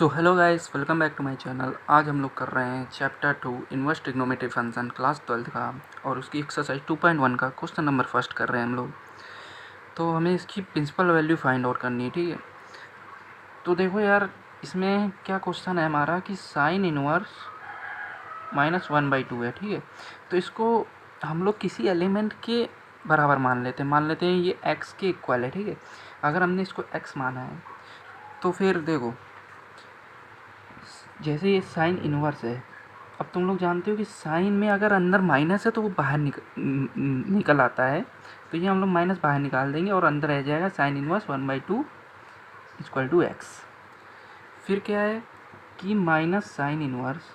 So hello guys, welcome back to my channel. आज हम लोग कर रहे हैं chapter 2 inverse trigonometry function class 12 का और उसकी एक्सरसाइज 2.1 का क्वेश्चन नंबर फर्स्ट कर रहे हैं हम लोग। तो हमें इसकी प्रिंसिपल वैल्यू फाइंड आउट करनी है, ठीक है। तो देखो यार, इसमें क्या क्वेश्चन है हमारा कि साइन इनवर्स -1/2 है, ठीक है। तो इसको हम लोग किसी एलिमेंट के बराबर मान लेते हैं ये x के इक्वल है, ठीक है। अगर हमने इसको x माना है तो फिर देखो, जैसे ये साइन इनवर्स है, अब तुम लोग जानते हो कि साइन में अगर अंदर माइनस है तो वो बाहर निकल आता है। तो ये हम लोग माइनस बाहर निकाल देंगे और अंदर रह जाएगा sine inverse 1/2 equal to X. फिर क्या है कि माइनस साइन इनवर्स,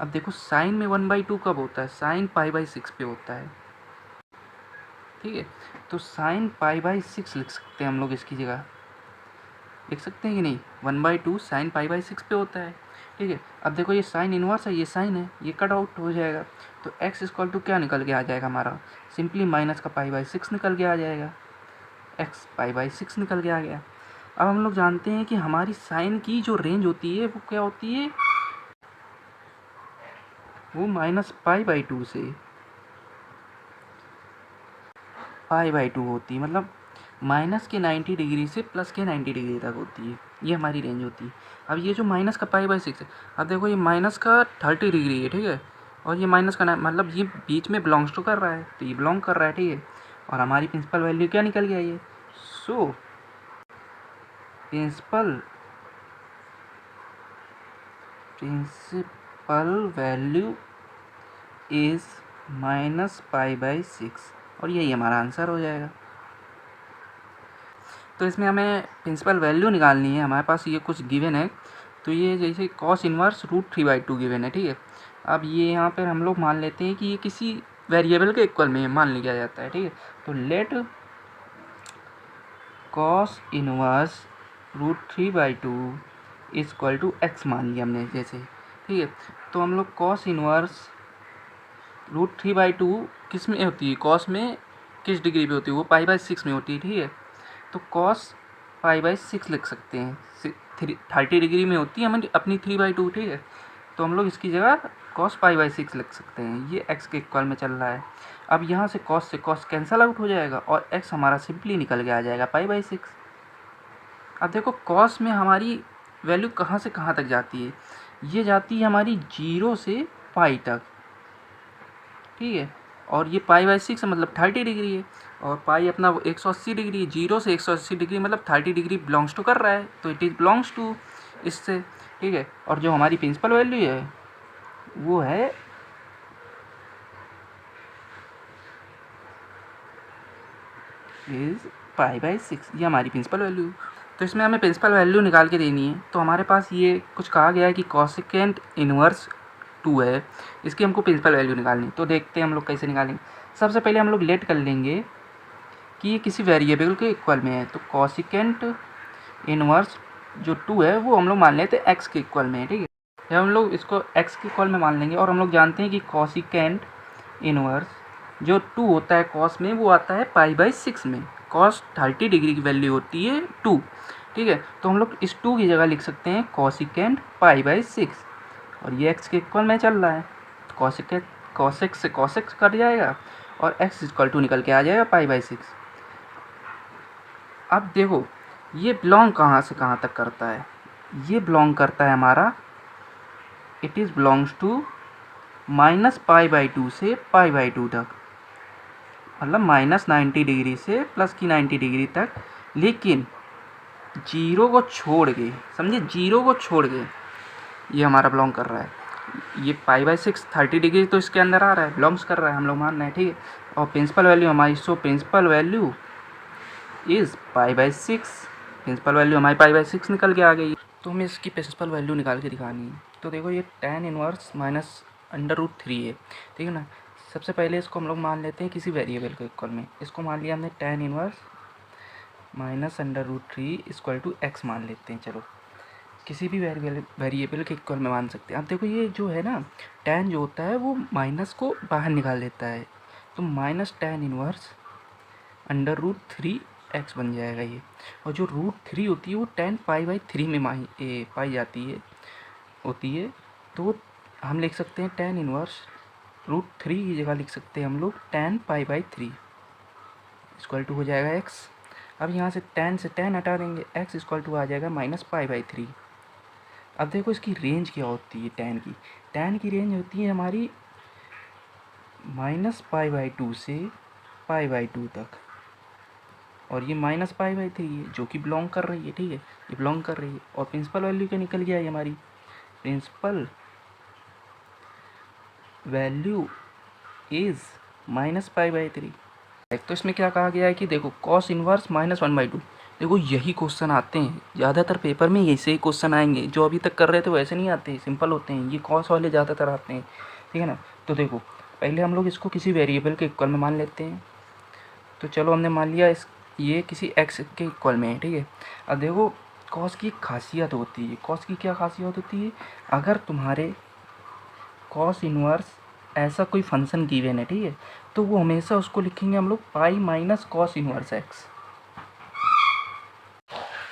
अब देखो साइन में 1/2 कब होता है, साइन π/6 पे होता है, ठीक है। तो साइन π/6 लिख सकते हैं हम लोग, इसकी जगह लिख सकते हैं कि नहीं, 1/2 साइन π/6 पे होता है, ठीक है। अब देखो ये साइन इनवर्स है, ये साइन है, ये कट आउट हो जाएगा। तो x इक्वल टू क्या निकल के आ जाएगा हमारा, सिंपली माइनस का π/6 निकल के आ जाएगा, x π/6 निकल के आ गया। अब हम लोग जानते हैं कि हमारी साइन की जो रेंज होती है वो क्या होती है, वो -π/2 से π/2 होती है, मतलब माइनस के 90 डिग्री से प्लस के 90 डिग्री तक होती है, ये हमारी रेंज होती है। अब ये जो माइनस का π/6 है, अब देखो ये माइनस का 30 डिग्री है, ठीक है। और ये माइनस का मतलब ये बीच में बिलोंग्स टू कर रहा है, तो ये बिलोंग कर रहा है, ठीक है। और हमारी प्रिंसिपल वैल्यू क्या निकल गया ये, सो प्रिंसिपल वैल्यू इज -π/6 और यही हमारा आंसर हो जाएगा। तो इसमें हमें प्रिंसिपल वैल्यू निकालनी है, हमारे पास ये कुछ गिवन है। तो ये जैसे कॉस इनवर्स √3/2 गिवन है, ठीक है। अब ये यहाँ पर हम लोग मान लेते हैं कि ये किसी वेरिएबल के इक्वल में मान लिया जाता है, ठीक है। तो let cos inverse √3/2 equal to X मान लिया हमने जैसे, ठीक है। तो हम लोग कॉस इनवर्स √3/2 किस में होती है, कॉस में किस डिग्री पे होती है, वो π/6 में होती है, ठीक है। तो कॉस π/6 लिख सकते हैं, 30 डिग्री में होती है हमारी अपनी 3/2, ठीक है। तो हम लोग इसकी जगह कॉस π/6 लिख सकते हैं, ये x के इक्वल में चल रहा है। अब यहाँ से कॉस कैंसल आउट हो जाएगा और x हमारा सिंपली निकल के आ जाएगा π/6। अब देखो कॉस में हमारी वैल्यू कहाँ से कहाँ तक जाती है, ये जाती है हमारी 0 से पाई तक, ठीक है। और ये π/6 मतलब 30 डिग्री है, और पाई अपना 180 डिग्री है, 0 से 180 डिग्री मतलब 30 डिग्री बिलोंग्स टू कर रहा है, तो इट इज़ बिलोंग्स टू इससे, ठीक है। और जो हमारी प्रिंसिपल वैल्यू है वो है इज π/6, ये हमारी प्रिंसिपल वैल्यू। तो इसमें हमें प्रिंसिपल वैल्यू निकाल के देनी है। तो हमारे पास ये कुछ कहा गया है कि कॉसेकेंट इनवर्स 2 है, इसकी हमको प्रिंसिपल वैल्यू निकालनी। तो देखते हैं हम लोग कैसे निकालेंगे। सबसे पहले हम लोग लेट कर लेंगे कि ये किसी वेरिएबल के इक्वल में है। तो कॉसेकेंट इनवर्स जो 2 है वो हम लोग मान लेते हैं एक्स के इक्वल में है, ठीक है। या हम लोग इसको एक्स के इक्वल में मान लेंगे। और हम लोग जानते हैं कि कॉसेकेंट इनवर्स जो 2 होता है कॉस में, वो आता है π/6 में। कॉस 30 डिग्री की वैल्यू होती है 2, ठीक है। तो हम लोग इस 2 की जगह लिख सकते हैं कॉसेकेंट π/6, और ये x के इक्वल में चल रहा है, कॉसेकेंट कॉसेक से कॉसेक कट जाएगा और x इक्वल टू निकल के आ जाएगा π/6। अब देखो ये बिलोंग कहाँ से कहाँ तक करता है, ये बिलोंग करता है हमारा, इट इज़ बिलोंग्स टू -π/2 से π/2 तक, मतलब -90 डिग्री से प्लस की 90 डिग्री तक। लेकिन जीरो को छोड़ के, समझे, जीरो को छोड़ के ये हमारा बिलोंग कर रहा है। ये π/6 30 डिग्री तो इसके अंदर आ रहा है, बिलोंग्स कर रहा है, हम लोग मान रहे हैं, ठीक है। और प्रिंसिपल वैल्यू हमारी, so principal value is π/6, principal value हमारी π/6 निकल के आ गई। तो हमें इसकी प्रिंसिपल वैल्यू निकाल के दिखानी है। तो देखो ये tan इनवर्स -√3 है, ठीक है ना। सबसे पहले इसको हम लोग मान लेते हैं किसी वेरिएबल के इक्वल में। इसको मान लिया हमने tan inverse -√3 equal to X मान लेते हैं। चलो किसी भी वेरिएबल के इक्वल में मान सकते हैं। अब देखो ये जो है ना, tan जो होता है वो माइनस को बाहर निकाल देता है, तो -tan इनवर्स √3 एक्स बन जाएगा ये। और जो √3 होती है वो tan π/3 में पाई जाती है होती है। तो हम लिख सकते हैं tan इनवर्स √3 की जगह लिख सकते हैं हम लोग tan π/3 इक्वल टू हो जाएगा x। अब यहाँ से tan हटा देंगे, x इक्वल टू आ जाएगा -π/3। अब देखो इसकी रेंज क्या होती है tan की रेंज होती है हमारी -π/2 से π/2 तक, और ये -π/3 है जो कि बिलोंग कर रही है, ठीक है, ये बिलोंग कर रही है। और प्रिंसिपल वैल्यू क्या निकल गया है हमारी, प्रिंसिपल वैल्यू इज़ -π/3। तो इसमें क्या कहा गया है कि देखो cos इनवर्स -1/2। देखो यही क्वेश्चन आते हैं ज़्यादातर पेपर में, ऐसे ही क्वेश्चन आएंगे। जो अभी तक कर रहे थे वैसे नहीं आते, सिंपल होते हैं, ये cos वाले ज़्यादातर आते हैं, ठीक है ना। तो देखो पहले हम लोग इसको किसी वेरिएबल के इक्वल में मान लेते हैं। तो चलो हमने मान लिया ये किसी x के इक्वल में है, ठीक है। अब देखो cos की खासियत होती है, cos की क्या खासियत होती है, अगर तुम्हारे cos इनवर्स ऐसा कोई फंक्शन गिवन है, ठीक है, तो वो हमेशा उसको लिखेंगे हम लोग पाई माइनस cos इनवर्स x,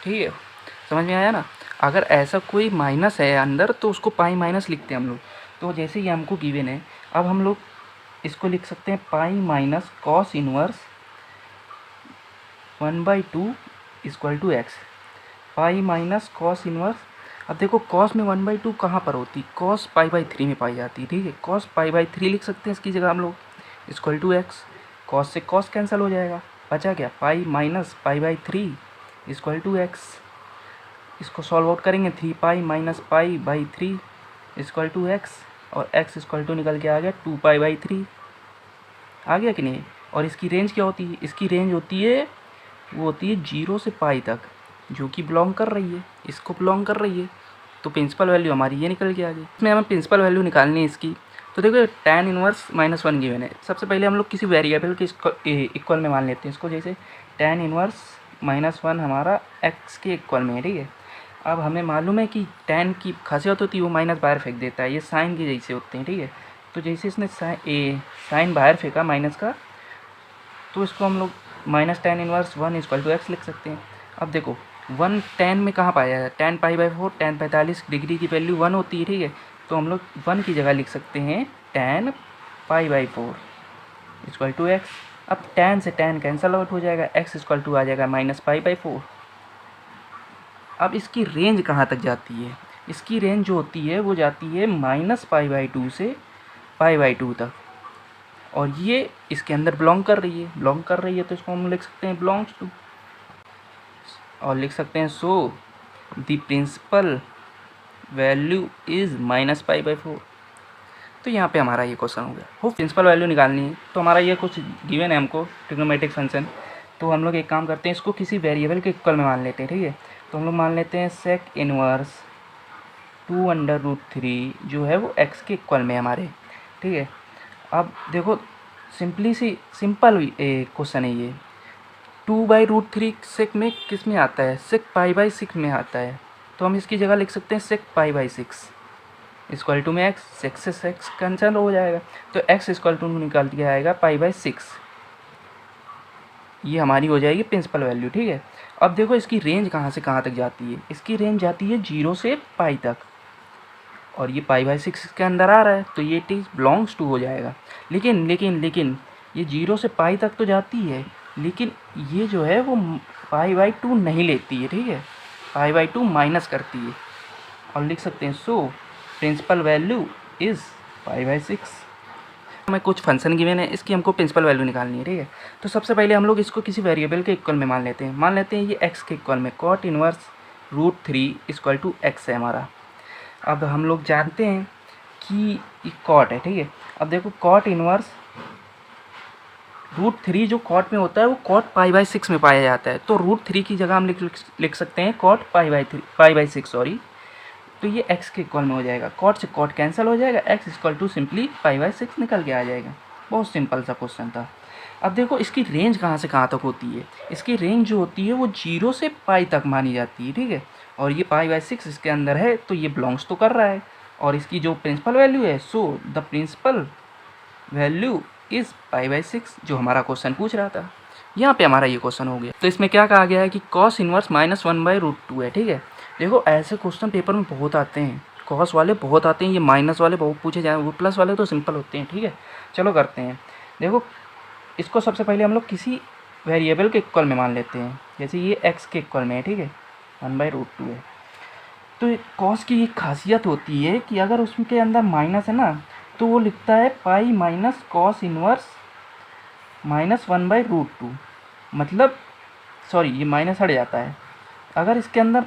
ठीक है, समझ में आया ना। अगर ऐसा कोई माइनस है अंदर तो उसको पाई माइनस लिखते हैं हम लोग। तो जैसे ये हमको गिवन है, अब हम लोग इसको लिख सकते हैं pi minus cos inverse 1/2 equal to x, pi minus cos inverse. अब देखो cos में 1/2 कहाँ पर होती है, cos π/3 में पाई जाती है, ठीक है। cos π/3 लिख सकते हैं इसकी जगह हम लोग, इक्वल टू x। cos से cos कैंसिल हो जाएगा, बचा क्या, pi minus π/3 equal to x। इसको सॉल्व आउट करेंगे, 3π माइनस π/3 इक्वल टू x, और x इक्वल टू निकल के आ गया 2π/3, आ गया कि नहीं। और इसकी रेंज क्या होती है, इसकी रेंज होती है वो होती है 0 से पाई तक, जो कि बिलोंग कर रही है, इसको बिलोंग कर रही है। तो प्रिंसिपल वैल्यू हमारी ये निकल के आ गई। इसमें हमें प्रिंसिपल वैल्यू निकालनी है इसकी। तो देखो tan इनवर्स -1 गिवन है। सबसे पहले हम लोग किसी वेरिएबल के इक्वल में मान लेते हैं इसको, जैसे tan इनवर्स -1 हमारा x के इक्वल में है, ठीक है। अब हमें मालूम है कि tan की खासियत होती है वो माइनस बाहर फेंक देता है, ये साइन के जैसे होते हैं, ठीक है। तो जैसे इसने साइन बाहर फेंका माइनस का, तो इसको हम लोग -tan inverse 1 equal to x लिख सकते हैं। अब देखो 1 tan में कहाँ पाया जाता है, tan π/4, tan 45 डिग्री की वैल्यू 1 होती है, ठीक है। तो हम लोग 1 की जगह लिख सकते हैं tan π/4 इक्वल टू x। अब tan से tan कैंसल आउट हो जाएगा, x इक्वल टू आ जाएगा -π/4। अब इसकी रेंज कहाँ तक जाती है, इसकी रेंज जो होती है वो जाती है -π/2 से π/2 तक, और ये इसके अंदर बिलोंग कर रही है, तो इसको हम लिख सकते हैं बिलोंग्स टू, और लिख सकते हैं so the principal value is -π/4। तो यहाँ पे हमारा ये क्वेश्चन हो गया। हो प्रिंसिपल वैल्यू निकालनी है, तो हमारा ये कुछ गिवन है हमको ट्रिग्नोमेट्रिक फंक्शन। तो हम लोग एक काम करते हैं, इसको किसी वेरिएबल के इक्वल में मान लेते हैं, ठीक है। तो हम लोग मान लेते हैं sec इनवर्स 2√3 जो है वो x के इक्वल में हमारे, ठीक है। अब देखो सिंपल क्वेश्चन है ये। 2/√3 सेक में किस में आता है, sec π/6 में आता है। तो हम इसकी जगह लिख सकते हैं sec π/6 इक्वल टू में x, sec से sec कैंसिल हो जाएगा, तो x इक्वल टू निकल के आएगा π/6। ये हमारी हो जाएगी प्रिंसिपल वैल्यू, ठीक है। अब देखो इसकी रेंज कहाँ से कहाँ तक जाती है, इसकी रेंज जाती है 0 से पाई तक, और ये π/6 के अंदर आ रहा है, तो ये टी बिलोंग्स टू हो जाएगा। लेकिन ये 0 से पाई तक तो जाती है, लेकिन ये जो है वो π/2 नहीं लेती है, ठीक है, π/2 माइनस करती है, और लिख सकते हैं सो प्रिंसिपल वैल्यू इज़ π/6। हमें कुछ फंक्शन गिवन है, इसकी हमको प्रिंसिपल वैल्यू निकालनी है, ठीक है। तो सबसे पहले हम लोग इसको किसी वेरिएबल के इक्वल में मान लेते हैं ये x के इक्वल में cot inverse √3 equal to x है हमारा। अब हम लोग जानते हैं कि ये cot है, ठीक है। अब देखो cot इनवर्स √3 जो cot में होता है वो cot π/6 में पाया जाता है, तो √3 की जगह हम लिख सकते हैं cot π/6 सॉरी। तो ये x के इक्वल में हो जाएगा, cot से cot कैंसिल हो जाएगा, x इक्वल टू सिंपली π/6 निकल के आ जाएगा। बहुत सिंपल सा क्वेश्चन था। अब देखो इसकी रेंज कहाँ से कहाँ तक होती है, इसकी रेंज जो होती है वो 0 से पाई तक मानी जाती है, ठीक है। और ये π/6 इसके अंदर है, तो ये बिलोंग्स तो कर रहा है। और इसकी जो प्रिंसिपल वैल्यू है, so the principal value is π/6, जो हमारा क्वेश्चन पूछ रहा था। यहाँ पे हमारा ये क्वेश्चन हो गया। तो इसमें क्या कहा गया है कि कॉस इनवर्स -1/√2 है। ठीक है, देखो ऐसे क्वेश्चन पेपर में बहुत आते हैं, कॉस वाले बहुत आते हैं, ये माइनस वाले बहुत पूछे जाए, वो प्लस वाले तो सिंपल होते हैं। ठीक है, चलो करते हैं। देखो इसको सबसे पहले हम लोग किसी वेरिएबल के इक्वल में मान लेते हैं, जैसे ये एक्स के इक्वल में है। ठीक है, 1/√2 है। तो कॉस की एक खासियत होती है कि अगर उसके अंदर माइनस है ना, तो वो लिखता है पाई माइनस कॉस इनवर्स -1/√2, मतलब सॉरी ये माइनस हट जाता है। अगर इसके अंदर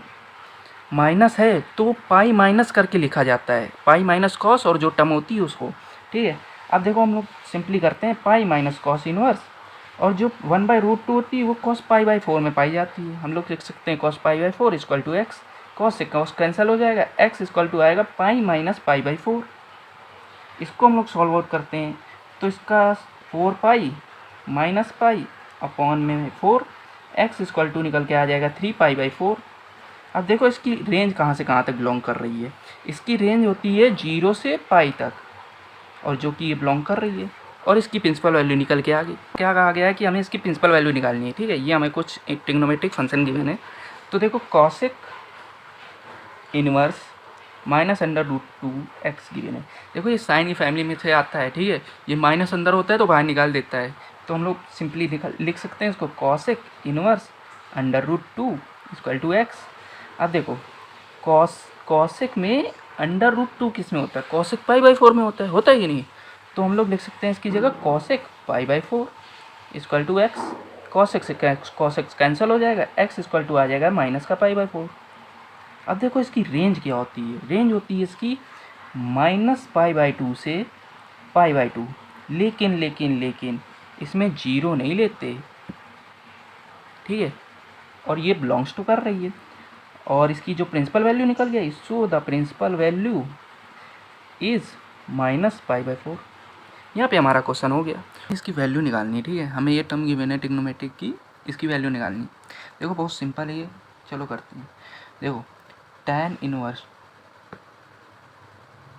माइनस है तो पाई माइनस करके लिखा जाता है, पाई माइनस कॉस और जो टर्म होती है उसको। ठीक है, अब देखो हम लोग सिंपली करते हैं, पाई माइनस कॉस इनवर्स और जो 1/√2 होती है वो कॉस पाई/4 में पाई जाती है। हम लोग लिख सकते हैं कॉस पाई/4 इक्वल टू एक्स, कॉस से कॉस कैंसिल हो जाएगा, एक्स इक्वल टू आएगा पाई माइनस पाई/4। इसको हम लोग सॉल्व आउट करते हैं, तो इसका 4 पाई माइनस पाई अपॉन में 4, एक्स इक्वल टू निकल के आ जाएगा 3 पाई/4। अब देखो इसकी रेंज कहाँ से कहाँ तक बिलोंग कर रही है। इसकी रेंज होती है 0 से पाई तक, और जो कि ये बिलोंग कर रही है, और इसकी प्रिंसिपल वैल्यू निकल के आ गई। क्या कहा गया है कि हमें इसकी प्रिंसिपल वैल्यू निकालनी है। ठीक है, ये हमें कुछ ट्रिग्नोमेट्रिक फंक्शन गिवन है। तो देखो कॉसेक इनवर्स -√2 एक्स गिवन है। देखो ये साइन की फैमिली में से आता है। ठीक है, ये माइनस अंदर होता है तो बाहर निकाल देता है, तो हम लोग सिंपली लिख सकते हैं इसको cosec inverse √2 equal to x. अब देखो कॉसेक में √2 किस में होता है, कॉसेक पाई/4 में होता है कि नहीं। तो हम लोग लिख सकते हैं इसकी जगह कॉसेक पाई/4 इक्वल टू एक्स। कॉसेक से कॉसेक कैंसिल हो जाएगा, एक्स इक्वल टू आ जाएगा माइनस का पाई/4। अब देखो इसकी रेंज क्या होती है, रेंज होती है इसकी -पाई/2 से पाई/2, लेकिन इसमें जीरो नहीं लेते। ठीक है, और ये बिलोंग्स टू कर रही है, और इसकी जो प्रिंसिपल वैल्यू निकल गई, so the principal value is -पाई/4। यहाँ पे हमारा क्वेश्चन हो गया। इसकी वैल्यू निकालनी है। ठीक है, हमें ये टर्म गिवन है ट्रिग्नोमेट्रिक की, इसकी वैल्यू निकालनी। देखो बहुत सिंपल है ये, चलो करते हैं। देखो tan इनवर्स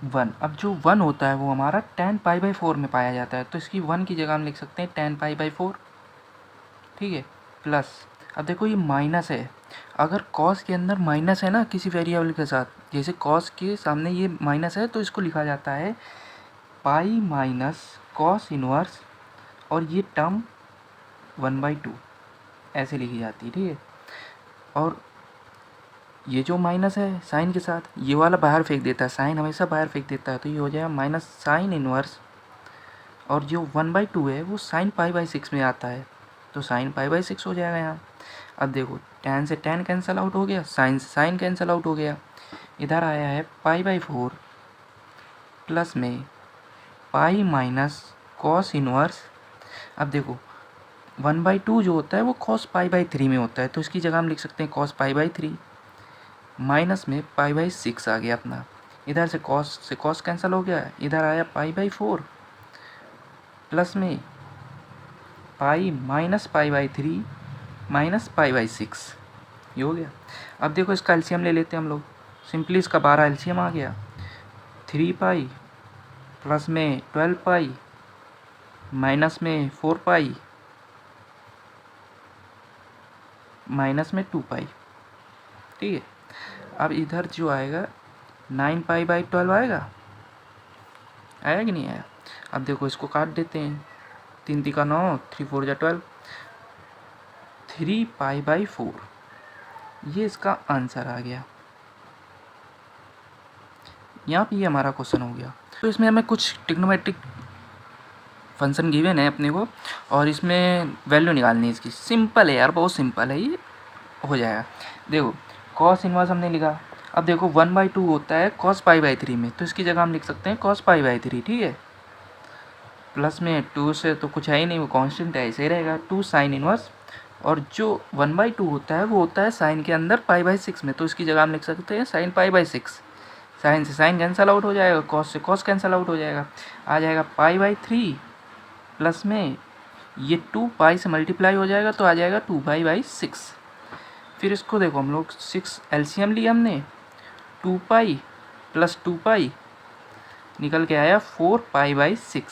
1, अब जो 1 होता है वो हमारा tan पाई/4 में पाया जाता है, तो इसकी 1 की जगह हम लिख सकते हैं tan पाई/4। ठीक है, प्लस अब देखो ये माइनस है, अगर कॉस के अंदर माइनस है ना किसी वेरिएबल के साथ, जैसे कॉस के सामने ये माइनस है तो इसको लिखा जाता है पाई माइनस कॉस इनवर्स, और ये टर्म 1/2 ऐसे लिखी जाती है। ठीक है, और ये जो माइनस है साइन के साथ, ये वाला बाहर फेंक देता है, साइन हमेशा बाहर फेंक देता है, तो ये हो जाएगा माइनस साइन इनवर्स, और जो 1/2 है वो साइन पाई/6 में आता है, तो साइन पाई/6 हो जाएगा यहाँ। अब देखो tan से tan कैंसिल आउट हो गया, साइन से साइन कैंसिल आउट हो गया, इधर आया है पाई/4 प्लस में पाई माइनस कॉस इनवर्स। अब देखो 1/2 जो होता है वो कॉस पाई/3 में होता है, तो इसकी जगह हम लिख सकते हैं कॉस पाई/3 माइनस में पाई/6 आ गया अपना, इधर से कॉस कैंसिल हो गया, इधर आया पाई/4 प्लस में पाई माइनस पाई/3 माइनस पाई/6, ये हो गया। अब देखो इसका एलसीएम ले लेते हैं हम लोग, सिंपली इसका 12 एलसीएम आ गया, 3 पाई प्लस में 12 पाई माइनस में 4 पाई माइनस में 2 पाई। ठीक है, अब इधर जो आएगा 9 पाई/12 आएगा कि नहीं आया। अब देखो इसको काट देते हैं, 3 3 का 9, 3 4 जा 12, 3 पाई/4, ये इसका आंसर आ गया। यहाँ पे ये हमारा क्वेश्चन हो गया। तो इसमें हमें कुछ ट्रिग्नोमेट्रिक फंक्शन गिवन है अपने को, और इसमें वैल्यू निकालनी है इसकी। सिंपल है यार, बहुत सिंपल है, ये हो जाएगा। देखो कॉस इनवर्स हमने लिखा, अब देखो 1/2 होता है कॉस पाई/3 में, तो इसकी जगह हम लिख सकते हैं कॉस पाई/3। ठीक है, प्लस में 2 से तो कुछ है ही नहीं, वो कांस्टेंट है, ऐसे ही रहेगा, 2 साइन इनवर्स, और जो 1/2 होता है वो होता है साइन के अंदर पाई/6 में, तो इसकी जगह हम लिख सकते हैं साइन पाई/6। साइन से साइन कैंसिल आउट हो जाएगा, कॉस से कॉस कैंसिल आउट हो जाएगा, आ जाएगा पाई/3 प्लस में ये 2 पाई से मल्टीप्लाई हो जाएगा, तो आ जाएगा 2 पाई/6। फिर इसको देखो हम लोग 6 एलसीएम लिया हमने, 2 पाई प्लस 2 पाई निकल के आया 4 पाई/6,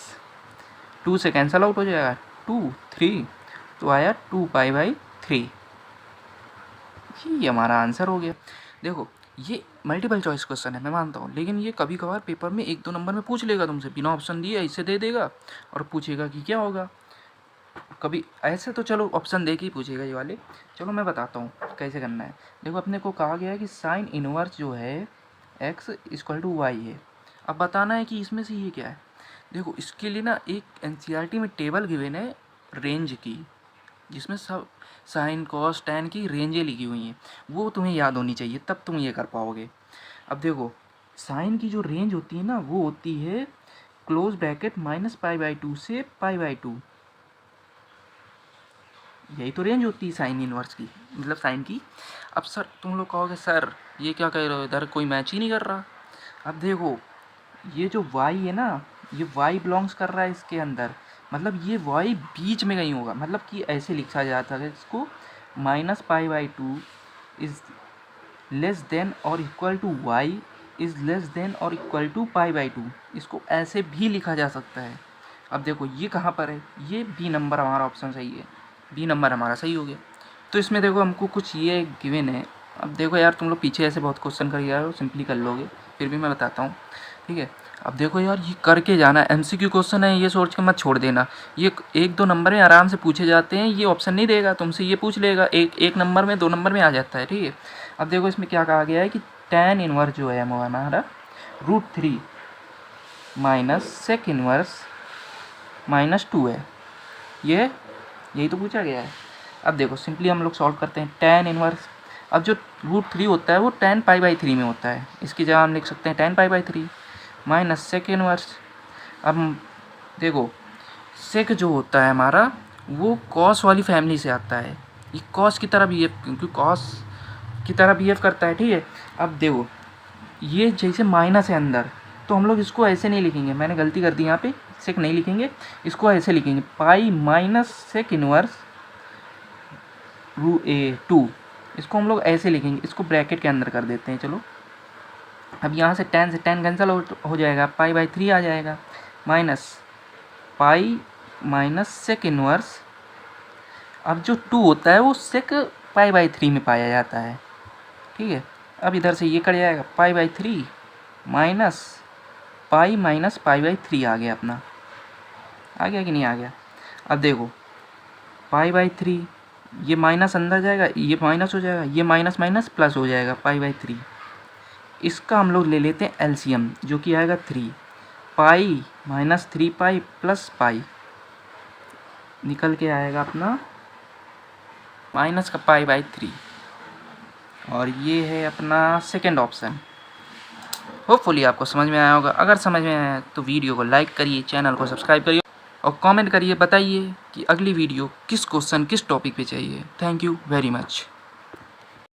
2 से कैंसिल आउट हो जाएगा, 2 3 तो आया 2π/3। ये हमारा आंसर हो गया। देखो ये मल्टीपल चॉइस क्वेश्चन है, मैं मानता हूँ, लेकिन ये कभी कभार पेपर में 1-2 नंबर में पूछ लेगा तुमसे, बिना ऑप्शन दिए ऐसे दे देगा और पूछेगा कि क्या होगा। कभी ऐसे तो चलो ऑप्शन दे के ही पूछेगा ये वाले। चलो मैं बताता हूँ कैसे करना है। देखो अपने को कहा गया है कि साइन इनवर्स जो है x = y है। अब बताना है कि इसमें से ये क्या है। देखो इसके लिए ना एक एनसीईआरटी में टेबल गिवन है रेंज की, जिसमें सब साइन कॉस टैन की रेंजें लिखी हुई हैं, वो तुम्हें याद होनी चाहिए, तब तुम ये कर पाओगे। अब देखो साइन की जो रेंज होती है ना, वो होती है क्लोज ब्रैकेट -π/2 से π/2। यही तो रेंज होती है साइन इनवर्स की, मतलब साइन की। अब सर तुम लोग कहोगे सर ये क्या कह रहे हो, इधर कोई मैच ही नहीं कर रहा। अब देखो ये जो y है ना, ये y बिलोंग्स कर रहा है इसके अंदर, मतलब ये y बीच में कहीं होगा, मतलब कि ऐसे लिखा जाता है इसको -π/2 इज लेस देन और equal to y is less than और इक्वल टू π/2। इसको ऐसे भी लिखा जा सकता है। अब देखो ये कहाँ पर है, ये बी नंबर हमारा ऑप्शन सही है, बी नंबर हमारा सही हो गया। तो इसमें देखो हमको कुछ ये गिवन है। अब देखो यार तुम लोग पीछे ऐसे बहुत क्वेश्चन कर यार सिंपली कर लोगे, फिर भी मैं बताता हूँ, ठीक है। अब देखो यार ये करके जाना, एमसीक्यू क्वेश्चन है, ये सोच के मत छोड़ देना। ये 1-2 नंबर में आराम से पूछे जाते हैं, ये ऑप्शन नहीं देगा तुमसे, ये पूछ लेगा एक नंबर में 2 नंबर में आ जाता है, ठीक है। अब देखो इसमें क्या कहा गया है कि tan इनवर्स जो है हमारा √3 माइनस सेक इनवर्स -2 है, ये यही तो पूछा गया है। अब देखो सिंपली हम लोग सॉल्व करते हैं tan इनवर्स। अब जो √3 होता है वो tan π/3 में होता है, इसकी जगह हम लिख सकते हैं tan π/3 माइनस सेक इनवर्स। अब देखो सेक जो होता है हमारा वो कॉस वाली फैमिली से आता है, ये कॉस की तरह बिहेव, क्योंकि कॉस की तरह बिहेव करता है, ठीक है। अब देखो ये जैसे माइनस है अंदर, तो हम लोग इसको ऐसे नहीं लिखेंगे, मैंने गलती कर दी यहाँ पे, सेक नहीं लिखेंगे, इसको ऐसे लिखेंगे पाई माइनस सेक इनवर्स √2। इसको हम लोग ऐसे लिखेंगे, इसको ब्रैकेट के अंदर कर देते हैं। चलो अब यहाँ से tan से tan कैंसिल हो जाएगा, π/3 आ जाएगा, minus pi minus sec inverse. अब जो 2 होता है वो सेक π/3 में पाया जाता है, ठीक है। अब इधर से ये कट जाएगा, π/3 माइनस पाई माइनस π/3 आ गया अपना, आ गया कि नहीं आ गया। अब देखो π/3 ये माइनस अंदर जाएगा, ये माइनस हो जाएगा, ये माइनस माइनस प्लस हो जाएगा π/3। इसका हम लोग ले लेते हैं एलसीएम, जो कि आएगा 3 पाई माइनस 3π प्लस पाई, निकल के आएगा अपना माइनस का π/3, और ये है अपना सेकेंड ऑप्शन। होपफुली आपको समझ में आया होगा। अगर समझ में आया तो वीडियो को लाइक करिए, चैनल को सब्सक्राइब करिए और कमेंट करिए, बताइए कि अगली वीडियो किस क्वेश्चन किस टॉपिक पे चाहिए। Thank you very much.